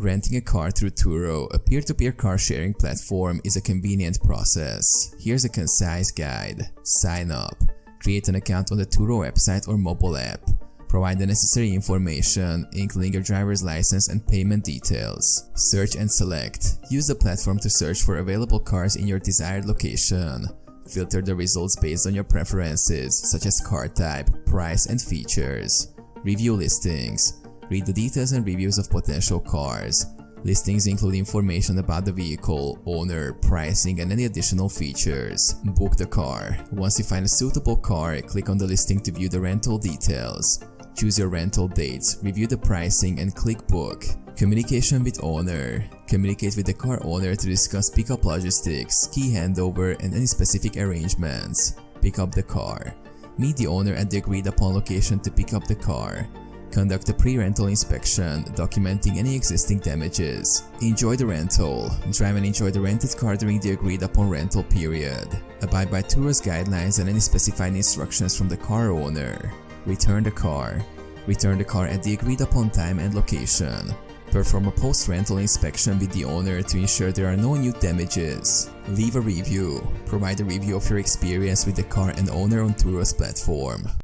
Renting a car through Turo, a peer-to-peer car sharing platform, is a convenient process. Here's a concise guide. Sign up. Create an account on the Turo website or mobile app. Provide the necessary information, including your driver's license and payment details. Search and select. Use the platform to search for available cars in your desired location. Filter the results based on your preferences, such as car type, price, and features. Review listings. Read the details and reviews of potential cars. Listings include information about the vehicle, owner, pricing, and any additional features. Book the car. Once you find a suitable car, click on the listing to view the rental details. Choose your rental dates, review the pricing, and click book. Communication with owner. Communicate with the car owner to discuss pickup logistics, key handover, and any specific arrangements. Pick up the car. Meet the owner at the agreed upon location to pick up the car. Conduct a pre-rental inspection, documenting any existing damages. Enjoy the rental. Drive and enjoy the rented car during the agreed upon rental period. Abide by Turo's guidelines and any specified instructions from the car owner. Return the car. Return the car at the agreed upon time and location. Perform a post-rental inspection with the owner to ensure there are no new damages. Leave a review. Provide a review of your experience with the car and owner on Turo's platform.